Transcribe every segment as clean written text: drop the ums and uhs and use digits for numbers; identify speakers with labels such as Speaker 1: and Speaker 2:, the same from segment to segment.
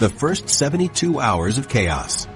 Speaker 1: The first 72 hours of chaos.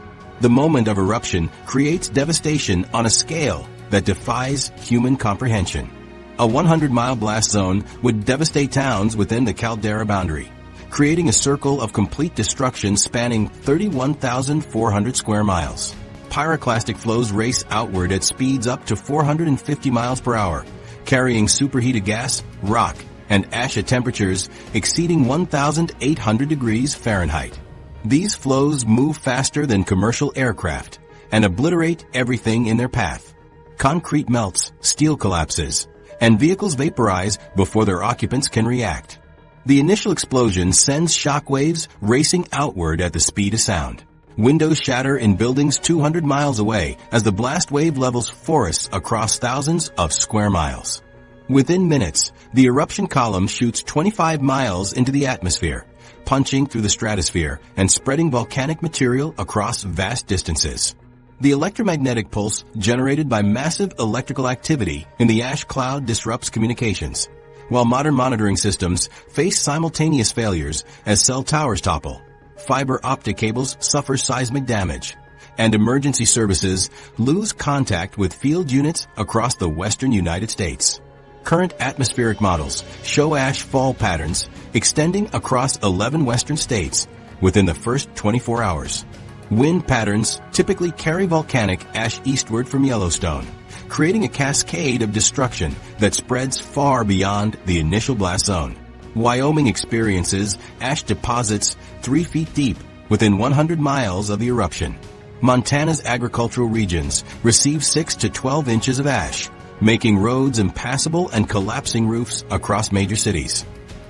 Speaker 1: The moment of eruption creates devastation on a scale that defies human comprehension. A 100-mile blast zone would devastate towns within the caldera boundary, creating a circle of complete destruction spanning 31,400 square miles. Pyroclastic flows race outward at speeds up to 450 miles per hour, carrying superheated gas, rock, and ash at temperatures exceeding 1,800 degrees Fahrenheit. These flows move faster than commercial aircraft and obliterate everything in their path. Concrete melts, steel collapses, and vehicles vaporize before their occupants can react. The initial explosion sends shockwaves racing outward at the speed of sound. Windows shatter in buildings 200 miles away as the blast wave levels forests across thousands of square miles. Within minutes, the eruption column shoots 25 miles into the atmosphere, punching through the stratosphere and spreading volcanic material across vast distances. The electromagnetic pulse generated by massive electrical activity in the ash cloud disrupts communications, while modern monitoring systems face simultaneous failures as cell towers topple, fiber optic cables suffer seismic damage, and emergency services lose contact with field units across the western United States. Current atmospheric models show ash fall patterns extending across 11 western states within the first 24 hours. Wind patterns typically carry volcanic ash eastward from Yellowstone, creating a cascade of destruction that spreads far beyond the initial blast zone. Wyoming experiences ash deposits 3 feet deep within 100 miles of the eruption. Montana's agricultural regions receive 6 to 12 inches of ash, making roads impassable and collapsing roofs across major cities.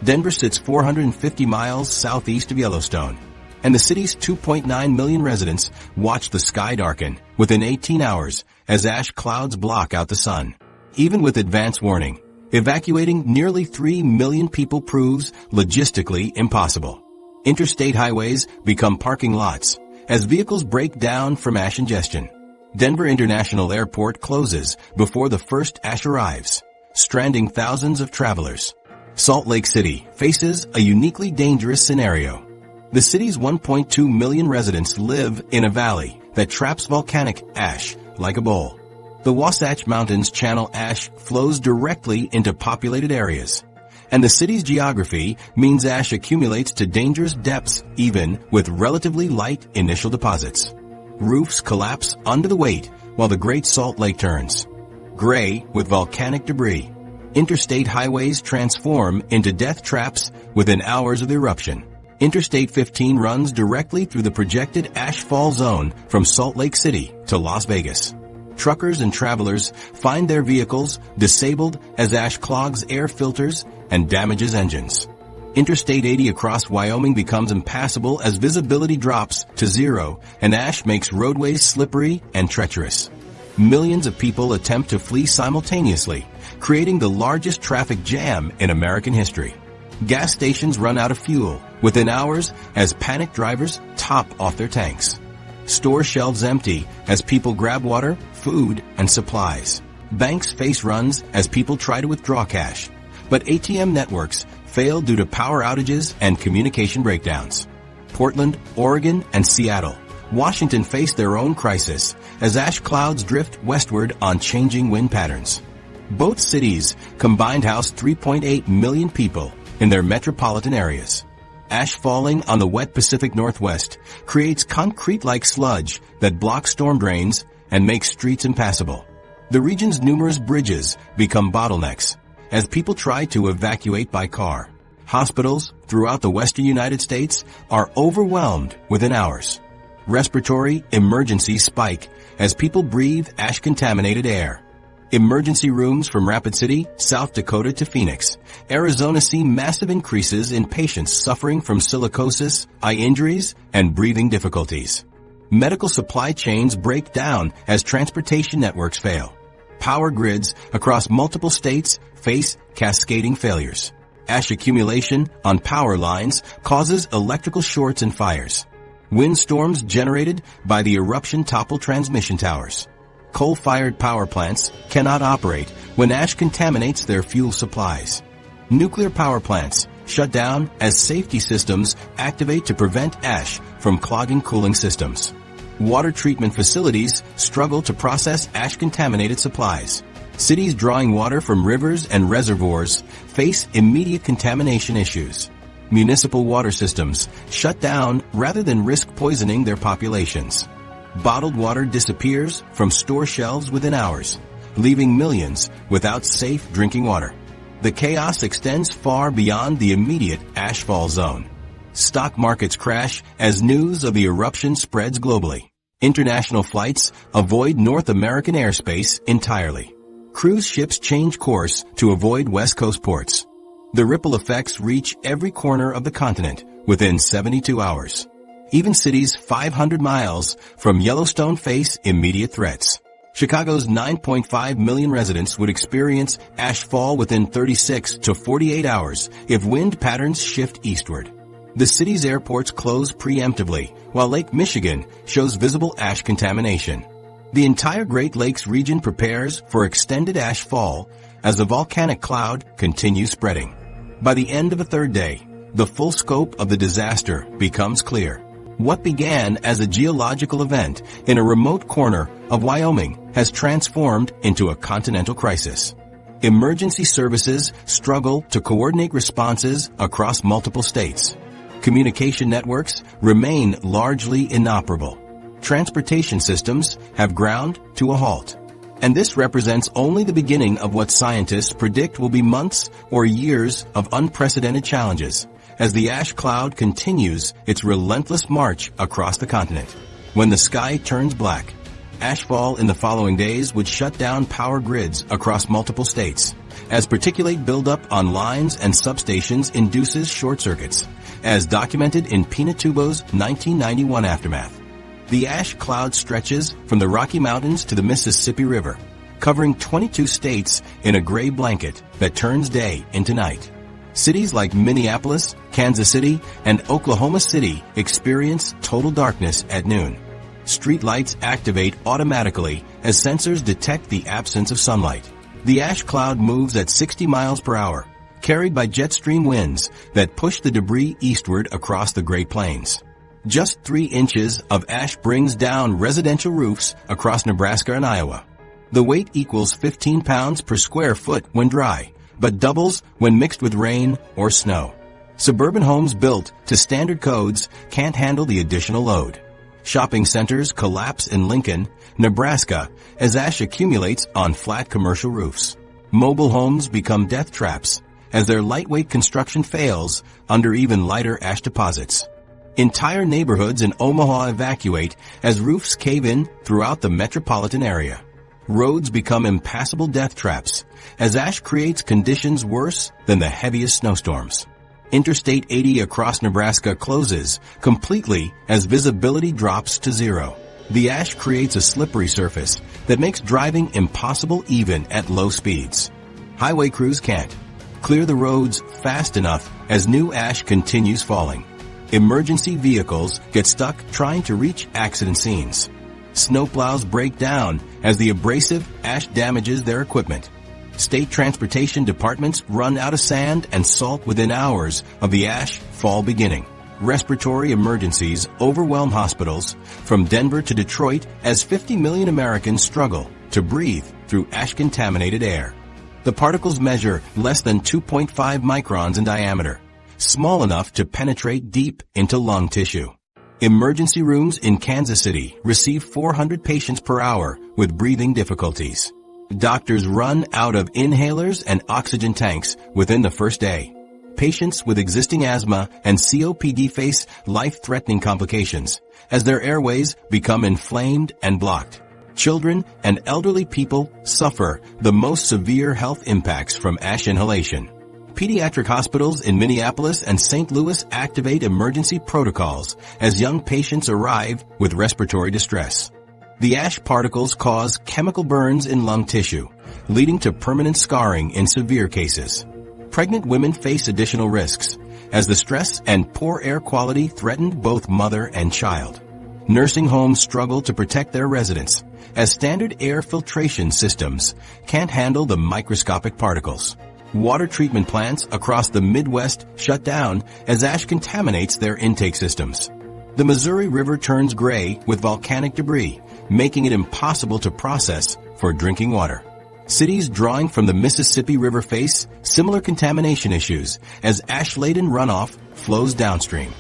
Speaker 1: Denver sits 450 miles southeast of Yellowstone, and the city's 2.9 million residents watch the sky darken within 18 hours as ash clouds block out the sun. Even with advance warning, evacuating nearly 3 million people proves logistically impossible. Interstate highways become parking lots as vehicles break down from ash ingestion. Denver International Airport closes before the first ash arrives, stranding thousands of travelers. Salt Lake City faces a uniquely dangerous scenario. The city's 1.2 million residents live in a valley that traps volcanic ash like a bowl. The Wasatch Mountains channel ash flows directly into populated areas, and the city's geography means ash accumulates to dangerous depths even with relatively light initial deposits. Roofs collapse under the weight while the Great Salt Lake turns gray with volcanic debris. Interstate highways transform into death traps within hours of the eruption. Interstate 15 runs directly through the projected ash fall zone from Salt Lake City to Las Vegas. Truckers and travelers find their vehicles disabled as ash clogs air filters and damages engines. Interstate 80 across Wyoming becomes impassable as visibility drops to zero and ash makes roadways slippery and treacherous. Millions of people attempt to flee simultaneously, creating the largest traffic jam in American history. Gas stations run out of fuel within hours as panicked drivers top off their tanks. Store shelves empty as people grab water, food, and supplies. Banks face runs as people try to withdraw cash, but ATM networks fail due to power outages and communication breakdowns. Portland, Oregon, and Seattle, Washington face their own crisis as ash clouds drift westward on changing wind patterns. Both cities combined house 3.8 million people in their metropolitan areas. Ash falling on the wet Pacific Northwest creates concrete-like sludge that blocks storm drains and makes streets impassable. The region's numerous bridges become bottlenecks as people try to evacuate by car. Hospitals throughout the western United States are overwhelmed within hours. Respiratory emergencies spike as people breathe ash-contaminated air. Emergency rooms from Rapid City, South Dakota to Phoenix, Arizona see massive increases in patients suffering from silicosis, eye injuries, and breathing difficulties. Medical supply chains break down as transportation networks fail. Power grids across multiple states face cascading failures. Ash accumulation on power lines causes electrical shorts and fires. Windstorms generated by the eruption topple transmission towers. Coal-fired power plants cannot operate when ash contaminates their fuel supplies. Nuclear power plants shut down as safety systems activate to prevent ash from clogging cooling systems. Water treatment facilities struggle to process ash-contaminated supplies. Cities drawing water from rivers and reservoirs face immediate contamination issues. Municipal water systems shut down rather than risk poisoning their populations. Bottled water disappears from store shelves within hours, leaving millions without safe drinking water. The chaos extends far beyond the immediate ashfall zone. Stock markets crash as news of the eruption spreads globally. International flights avoid North American airspace entirely. Cruise ships change course to avoid West Coast ports. The ripple effects reach every corner of the continent within 72 hours. Even cities 500 miles from Yellowstone face immediate threats. Chicago's 9.5 million residents would experience ash fall within 36 to 48 hours if wind patterns shift eastward. The city's airports close preemptively, while Lake Michigan shows visible ash contamination. The entire Great Lakes region prepares for extended ash fall as the volcanic cloud continues spreading. By the end of the third day, the full scope of the disaster becomes clear. What began as a geological event in a remote corner of Wyoming has transformed into a continental crisis. Emergency services struggle to coordinate responses across multiple states. Communication networks remain largely inoperable. Transportation systems have ground to a halt. And this represents only the beginning of what scientists predict will be months or years of unprecedented challenges as the ash cloud continues its relentless march across the continent. When the sky turns black, ashfall in the following days would shut down power grids across multiple states, as particulate buildup on lines and substations induces short circuits, as documented in Pinatubo's 1991 aftermath. The ash cloud stretches from the Rocky Mountains to the Mississippi River, covering 22 states in a gray blanket that turns day into night. Cities like Minneapolis, Kansas City, and Oklahoma City experience total darkness at noon. Street lights activate automatically as sensors detect the absence of sunlight. The ash cloud moves at 60 miles per hour, carried by jet stream winds that push the debris eastward across the Great Plains. Just 3 inches of ash brings down residential roofs across Nebraska and Iowa. The weight equals 15 pounds per square foot when dry, but doubles when mixed with rain or snow. Suburban homes built to standard codes can't handle the additional load. Shopping centers collapse in Lincoln, Nebraska, as ash accumulates on flat commercial roofs. Mobile homes become death traps as their lightweight construction fails under even lighter ash deposits. Entire neighborhoods in Omaha evacuate as roofs cave in throughout the metropolitan area. Roads become impassable death traps as ash creates conditions worse than the heaviest snowstorms. Interstate 80 across Nebraska closes completely as visibility drops to zero. The ash creates a slippery surface that makes driving impossible even at low speeds. Highway crews can't clear the roads fast enough as new ash continues falling. Emergency vehicles get stuck trying to reach accident scenes. Snowplows break down as the abrasive ash damages their equipment. State transportation departments run out of sand and salt within hours of the ash fall beginning. Respiratory emergencies overwhelm hospitals from Denver to Detroit as 50 million Americans struggle to breathe through ash-contaminated air. The particles measure less than 2.5 microns in diameter, small enough to penetrate deep into lung tissue. Emergency rooms in Kansas City receive 400 patients per hour with breathing difficulties. Doctors run out of inhalers and oxygen tanks within the first day. Patients with existing asthma and COPD face life-threatening complications as their airways become inflamed and blocked. Children and elderly people suffer the most severe health impacts from ash inhalation. Pediatric hospitals in Minneapolis and St. Louis activate emergency protocols as young patients arrive with respiratory distress. The ash particles cause chemical burns in lung tissue, leading to permanent scarring in severe cases. Pregnant women face additional risks, as the stress and poor air quality threaten both mother and child. Nursing homes struggle to protect their residents, as standard air filtration systems can't handle the microscopic particles. Water treatment plants across the Midwest shut down as ash contaminates their intake systems. The Missouri River turns gray with volcanic debris, making it impossible to process for drinking water. Cities drawing from the Mississippi River face similar contamination issues as ash-laden runoff flows downstream.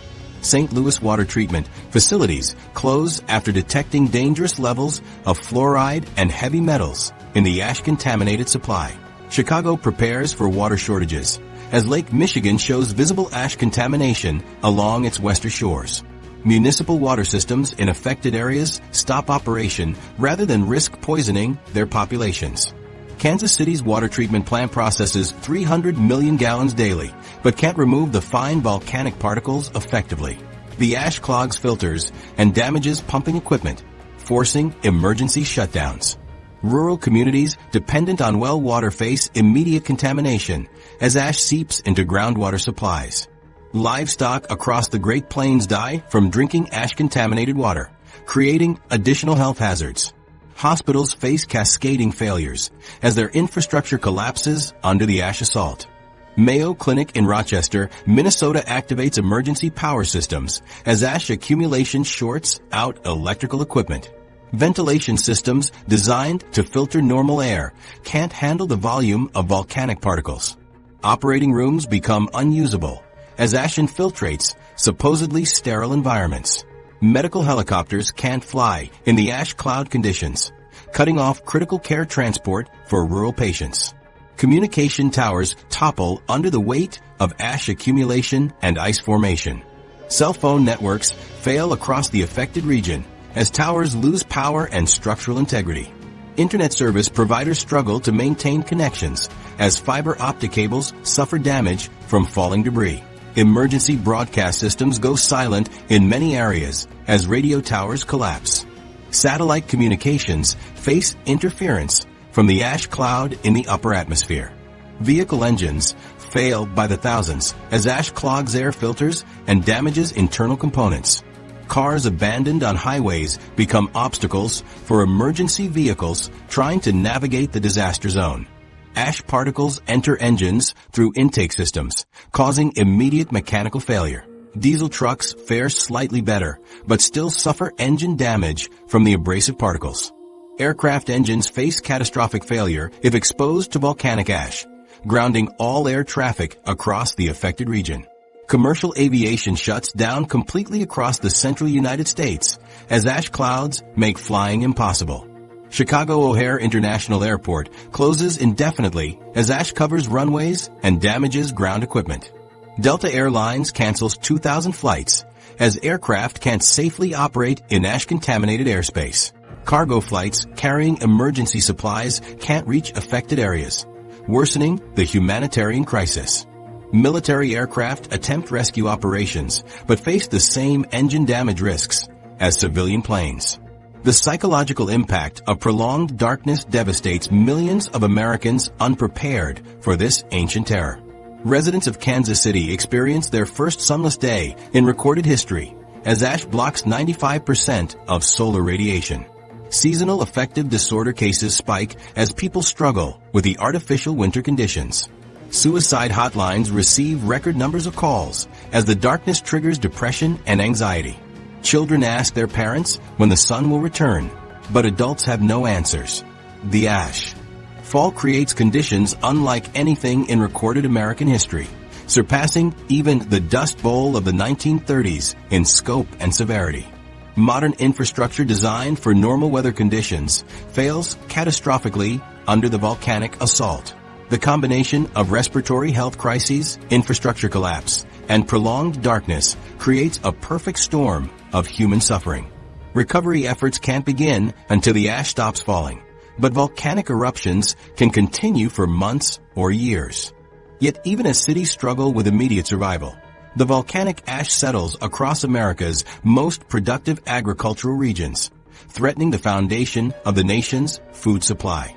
Speaker 1: St. Louis water treatment facilities close after detecting dangerous levels of fluoride and heavy metals in the ash-contaminated supply. Chicago prepares for water shortages as Lake Michigan shows visible ash contamination along its western shores. Municipal water systems in affected areas stop operation rather than risk poisoning their populations. Kansas City's water treatment plant processes 300 million gallons daily, but can't remove the fine volcanic particles effectively. The ash clogs filters and damages pumping equipment, forcing emergency shutdowns. Rural communities dependent on well water face immediate contamination as ash seeps into groundwater supplies. Livestock across the Great Plains die from drinking ash-contaminated water, creating additional health hazards. Hospitals face cascading failures as their infrastructure collapses under the ash assault. Mayo Clinic in Rochester, Minnesota activates emergency power systems as ash accumulation shorts out electrical equipment. Ventilation systems designed to filter normal air can't handle the volume of volcanic particles. Operating rooms become unusable as ash infiltrates supposedly sterile environments. Medical helicopters can't fly in the ash cloud conditions, cutting off critical care transport for rural patients. Communication towers topple under the weight of ash accumulation and ice formation. Cell phone networks fail across the affected region as towers lose power and structural integrity. Internet service providers struggle to maintain connections as fiber optic cables suffer damage from falling debris. Emergency broadcast systems go silent in many areas as radio towers collapse. Satellite communications face interference from the ash cloud in the upper atmosphere. Vehicle engines fail by the thousands as ash clogs air filters and damages internal components. Cars abandoned on highways become obstacles for emergency vehicles trying to navigate the disaster zone. Ash particles enter engines through intake systems, causing immediate mechanical failure. Diesel trucks fare slightly better, but still suffer engine damage from the abrasive particles. Aircraft engines face catastrophic failure if exposed to volcanic ash, grounding all air traffic across the affected region. Commercial aviation shuts down completely across the central United States as ash clouds make flying impossible. Chicago O'Hare International Airport closes indefinitely as ash covers runways and damages ground equipment. Delta Airlines cancels 2,000 flights as aircraft can't safely operate in ash-contaminated airspace. Cargo flights carrying emergency supplies can't reach affected areas, worsening the humanitarian crisis. Military aircraft attempt rescue operations but face the same engine damage risks as civilian planes. The psychological impact of prolonged darkness devastates millions of Americans unprepared for this ancient terror. Residents of Kansas City experience their first sunless day in recorded history as ash blocks 95% of solar radiation. Seasonal affective disorder cases spike as people struggle with the artificial winter conditions. Suicide hotlines receive record numbers of calls as the darkness triggers depression and anxiety. Children ask their parents when the sun will return, but adults have no answers. The ash. Fall creates conditions unlike anything in recorded American history, surpassing even the Dust Bowl of the 1930s in scope and severity. Modern infrastructure designed for normal weather conditions fails catastrophically under the volcanic assault. The combination of respiratory health crises, infrastructure collapse, and prolonged darkness creates a perfect storm of human suffering. Recovery efforts can't begin until the ash stops falling, but volcanic eruptions can continue for months or years. Yet even as cities struggle with immediate survival, the volcanic ash settles across America's most productive agricultural regions, threatening the foundation of the nation's food supply.